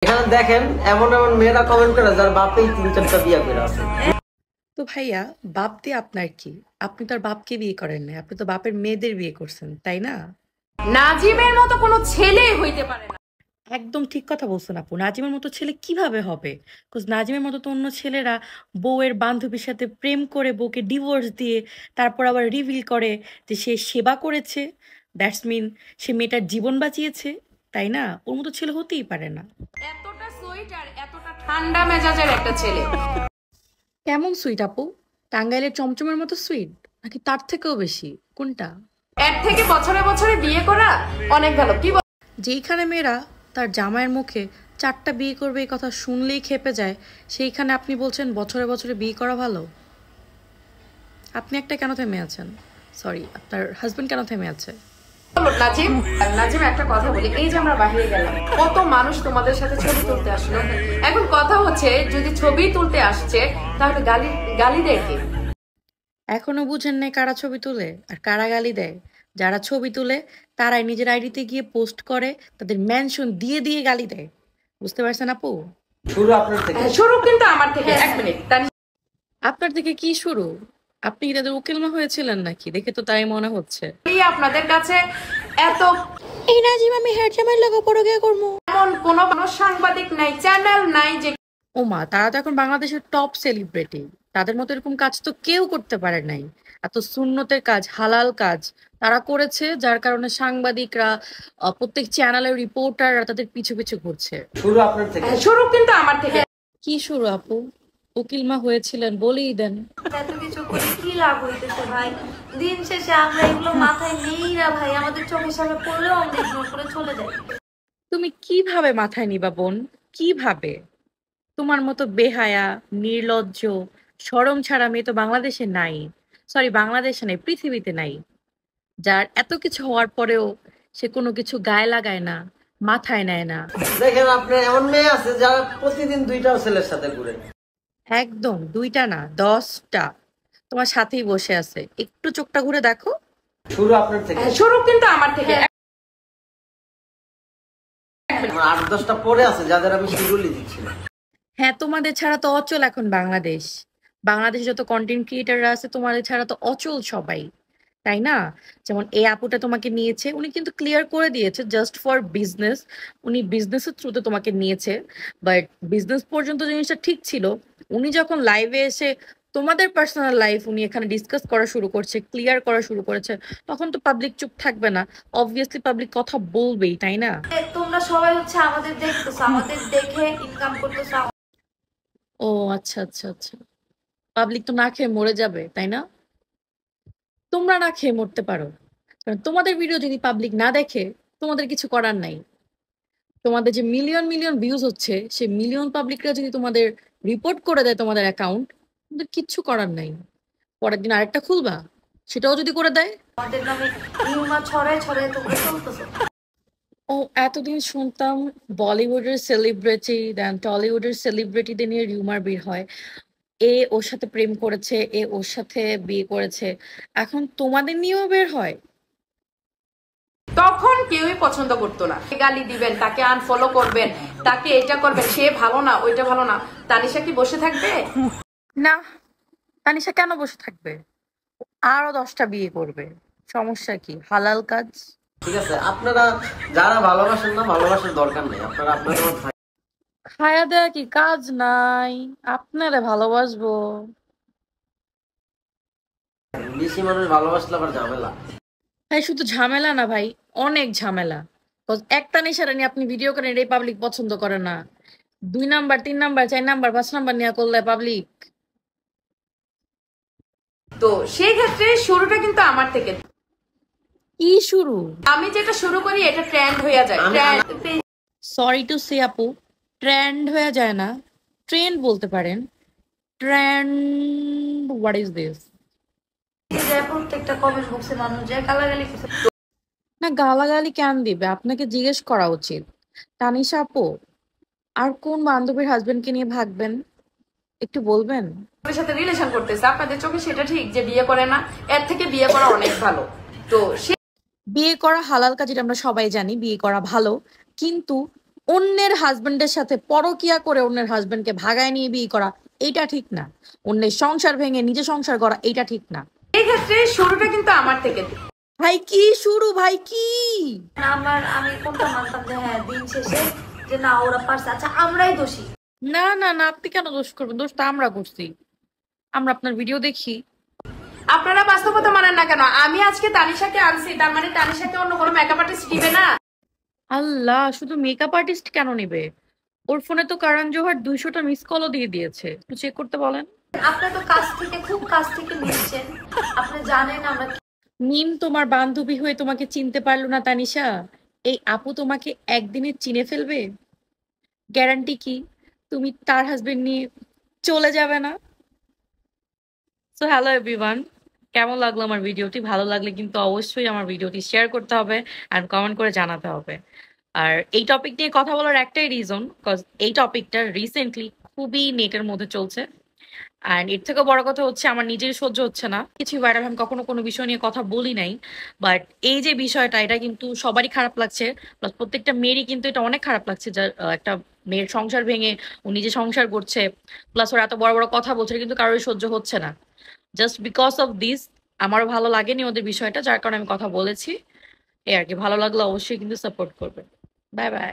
এখানে দেখেন এমন এমন মেয়েরা কমেন্ট করে যার বাপেই 3-4টা বিয়ে করে আছে। তো ভাইয়া বাপ দিয়ে আপনার কি? আপনি তো আর বাপকে বিয়ে করেন না, আপনি তো বাপের মেয়েদের বিয়ে করছেন, তাই না? নাজিমের মতো কোনো ছেলে হইতে পারে না। একদম ঠিক কথা বলছেন আপু। নাজিমের মতো ছেলে কিভাবে হবে? বিকজ নাজিমের মতো তো অন্য ছেলেরা বউয়ের বান্ধবীর সাথে প্রেম করে বউকে ডিভোর্স দিয়ে তারপর আবার রিভিল করে যে সে সেবা করেছে, দ্যাটস মিন সে মেয়েটার জীবন বাঁচিয়েছে, তাই না? ওর মতো ছেলে হতেই পারে না। এতটা সুইট আর এতটা ঠান্ডা মেজাজের একটা ছেলে। কেমন সুইট আপু? টাঙ্গাইলের চমচমের মতো সুইট নাকি তার থেকেও বেশি? কোনটা? এর থেকে বছরে বছরে বিয়ে করা অনেক ভালো। কি যেইখানে মেয়েরা তার জামাইয়ের মুখে 4টা বিয়ে করবে এই কথা শুনলেই খেপে যায়, সেইখানে আপনি বলছেন বছরে বছরে বিয়ে করা ভালো? আপনি একটা কেন থেমে আছেন? সরি, আপনার হাজবেন্ড কেন থেমে আছে? নাজিম, নাজিম একটা কথা বলি, এই যে আমরা বাইরে গেলাম, কত মানুষ তোমাদের সাথে ছবি তুলতে আসলো। এখন কথা হচ্ছে যদি ছবি তুলতে আসছে তাহলে গালি গালি দেয় কে? এখনো বুঝেন নাই কারা ছবি তুলে আর কারা গালি দেয়? যারা ছবি তুলে তারাই নিজের আইডিতে গিয়ে পোস্ট করে, তাদের মেনশন দিয়ে দিয়ে গালি দেয়। বুঝতে পারছেন আপু? শুরু আপনার থেকে। শুরু কিন্তু আমার থেকে। এক মিনিট, আপনার থেকে কি শুরু? আপনি কি তাদের উকিলমা হয়েছিলেন নাকি? দেখে তো তাই মনে হচ্ছে। আপনাদের কাছে এত এই নাজিম আমি হেড জামাই লাগা পড়ে গিয়ে করবো। এমন কোনো সাংবাদিক নাই, চ্যানেল নাই যে ও মা, তারা তো এখন বাংলাদেশের টপ সেলিব্রিটি। তাদের মতো এরকম কাজ তো কেউ করতে পারে নাই। এত সুন্নতের কাজ, হালাল কাজ তারা করেছে, যার কারণে সাংবাদিকরা, প্রত্যেক চ্যানেলের রিপোর্টাররা তাদের পিছু পিছু ঘুরছে। শুরু আপনার থেকে। শুরু কিন্তু আমার থেকে। কি শুরু আপু? উকিলমা হয়েছিলেন বলেই দেন। এত কিছু করে কি লাভ হইতেছে ভাই? দিন শেষে আমরা এগুলো মাথায় নেই না ভাই, আমাদের চোখের সামনে পড়লেও আমরা ইগনোর করে চলে যাই। তুমি কিভাবে মাথায় নিবা বোন? কিভাবে? তোমার মতো বেহায়া, নির্লজ্জ, শরম ছাড়া মেয়ে তো বাংলাদেশে নাই। সরি, বাংলাদেশে নাই, পৃথিবীতে নাই। যার এত কিছু হওয়ার পরেও সে কোনো কিছু গায়ে লাগায় না, মাথায় নেয় না। দেখেন আপনি এমন মেয়ে আছে যারা প্রতিদিন 2টা ছেলের সাথে ঘুরে। একদম 2টা না, 10টা তোমার সাথেই বসে আছে। একটু চোখটা ঘুরে দেখো। শুরু আপনার থেকে। শুরু কিন্তু আমার থেকে। 8-10টা পরে আছে যাদের আমি শিগুলি দিচ্ছি। হ্যাঁ, তোমাদের ছাড়া তো অচল এখন বাংলাদেশ। বাংলাদেশে যত কন্টেন্ট ক্রিয়েটাররা আছে তোমাদের ছাড়া তো অচল সবাই, তাই না? যেমন এই আপুটা তোমাকে নিয়েছে, উনি কিন্তু ক্লিয়ার করে দিয়েছে জাস্ট ফর বিজনেস। উনি বিজনেসের থ্রুতে তোমাকে নিয়েছে, বাট বিজনেস পর্যন্ত জিনিসটা ঠিক ছিল। উনি যখন লাইভে এসে তোমাদের পার্সোনাল লাইফ উনি এখানে ডিসকাস করা শুরু করছে, ক্লিয়ার করা শুরু করেছে, তখন তো পাবলিক চুপ থাকবে না। অবভিয়াসলি পাবলিক কথা বলবেই, তাই না? তোমরা সবাই হচ্ছে আমাদের দেখতেছো, আমাদের দেখে ইনকাম করতেছো। ও আচ্ছা আচ্ছা আচ্ছা, পাবলিক তো না খেয়ে মরে যাবে, তাই না? তোমরা না খেয়ে মরতে পারো, কারণ তোমাদের ভিডিও যদি পাবলিক না দেখে তোমাদের কিছু করার নাই। তোমাদের যে মিলিয়ন মিলিয়ন ভিউজ হচ্ছে, সে মিলিয়ন পাবলিকরা যদি তোমাদের রিপোর্ট করে দেয় তোমাদের অ্যাকাউন্ট, তোমাদের কিচ্ছু করার নাই। পরের দিন আরেকটা খুলবা, সেটাও যদি করে দেয়। আমাদের নামে ইউমা ছড়ায় ছড়ায় তোমরা চলতেছো। ও, এতদিন শুনতাম বলিউডের সেলিব্রিটি দেন টলিউডের সেলিব্রিটিদের নিয়ে রিউমার বের হয়, এ ওর সাথে প্রেম করেছে, এ ওর সাথে বিয়ে করেছে। এখন তোমাদের নিয়েও বের হয়। তখন কেউই পছন্দ করতো না। গালি দিবেন, তাকে আনফলো করবেন, তাকে এটা করবেন, সে ভালো না, ওইটা ভালো না। তানিশা কি বসে থাকবে? না, তানিশা কেন বসে থাকবে? আরো 10টা বিয়ে করবে, সমস্যা কি? হালাল কাজ। ঠিক আছে, আপনারা যারা ভালোবাসেন না, ভালোবাসার দরকার নেই। আপনারা আপনাদের মতো খায়া দেয়া কি কাজ নাই? আপনারে ভালোবাসবো? বেশি মানুষ ভালোবাসলে আবার ঝামেলা। ভাই শুধু ঝামেলা না ভাই, অনেক ঝামেলা। একটা নেশারা নিয়ে আপনি ভিডিও করেন, এটাই পাবলিক পছন্দ করে না। 2 নাম্বার, 3 নাম্বার, 4 নাম্বার, 5 নাম্বার নিয়ে করলে পাবলিক। তো সেই ক্ষেত্রে শুরুটা কিন্তু আমার থেকে। কি শুরু? আমি যেটা শুরু করি এটা ট্রেন্ড হয়ে যায়। সরি টু সে আপু, ট্রেন্ড হয়ে যায় না, ট্রেন্ড বলতে পারেন। Trend, what is this? প্রত্যেকটা কমেন্ট বক্সে মানুষ যায় গালাগালি করছে। না, গালাগালি কেন দিবে? আপনাকে জিজ্ঞেস করা উচিত। তানিশা আপু, আর কোন বান্ধবীর হাজবেন্ডকে নিয়ে ভাগবেন একটু বলবেন? ওদের সাথে রিলেশন করতেছে, আপনাদের চোখে সেটা ঠিক যে বিয়ে করে না? এর থেকে বিয়ে করা অনেক ভালো। তো বিয়ে করা হালাল কাজ, এটা আমরা সবাই জানি, বিয়ে করা ভালো। কিন্তু অন্যের হাজবেন্ডের সাথে পরকিয়া করে অন্যের হাজবেন্ডকে ভাগায় নিয়ে বিয়ে করা এইটা ঠিক না। অন্যের সংসার ভেঙে নিজে সংসার করা এইটা ঠিক না। এই ক্ষেত্রে শুরুটা কিন্তু আমার থেকে। ভাই কি শুরু, ভাই কি আমি কোনটা মানতাম যে হ্যাঁ দিন শেষে যে না ওরা পারছে, আচ্ছা আমরাই দোষী। না না না, আপনি কেন দোষ করবেন? দোষ তো আমরা করছি, আমরা আপনার ভিডিও দেখি। আপনারা বাস্তবতা মানেন না কেন? আমি আজকে তানিশাকে আনছি, তার মানে তানিশাকে অন্য কোনো মেকআপ আর্টিস্ট দিবে না? আল্লাহ, শুধু মেকআপ আর্টিস্ট কেন নিবে? ওর ফোনে তো কারণ জোহার 200টা মিস কলও দিয়ে দিয়েছে, একটু চেক করতে বলেন। আপনি তো কাছ থেকে খুব কাছ থেকে নিচ্ছেন, আপনি জানেন আমরা মিম তোমার বান্ধবী হয়ে তোমাকে চিনতে পারলো না তানিশা? এই আপু তোমাকে একদিনে চিনে ফেলবে? গ্যারান্টি কি তুমি তার হাজবেন্ড নিয়ে চলে যাবে না? সো হ্যালো এভরিওয়ান, কেমন লাগলো আমার ভিডিওটি? ভালো লাগলে কিন্তু অবশ্যই আমার ভিডিওটি শেয়ার করতে হবে অ্যান্ড কমেন্ট করে জানাতে হবে। আর এই টপিক নিয়ে কথা বলার একটাই রিজন, বিকজ এই টপিকটা রিসেন্টলি খুবই নেটের মধ্যে চলছে। অ্যান্ড এর থেকে বড় কথা হচ্ছে আমার নিজের সহ্য হচ্ছে না। কিছু ভাইরাল, আমি কখনো কোনো বিষয় নিয়ে কথা বলি নাই, বাট এই যে বিষয়টা, এটা কিন্তু সবারই খারাপ লাগছে। প্লাস প্রত্যেকটা মেয়েরই কিন্তু এটা অনেক খারাপ লাগছে, যার একটা মেয়ের সংসার ভেঙে ও নিজে সংসার করছে, প্লাস ওর এত বড় বড় কথা বলছে, কিন্তু কারোর সহ্য হচ্ছে না। জাস্ট বিকজ অফ দিস আমারও ভালো লাগেনি ওদের বিষয়টা, যার কারণে আমি কথা বলেছি। এই আর কি, ভালো লাগলে অবশ্যই কিন্তু সাপোর্ট করবে। Bye bye.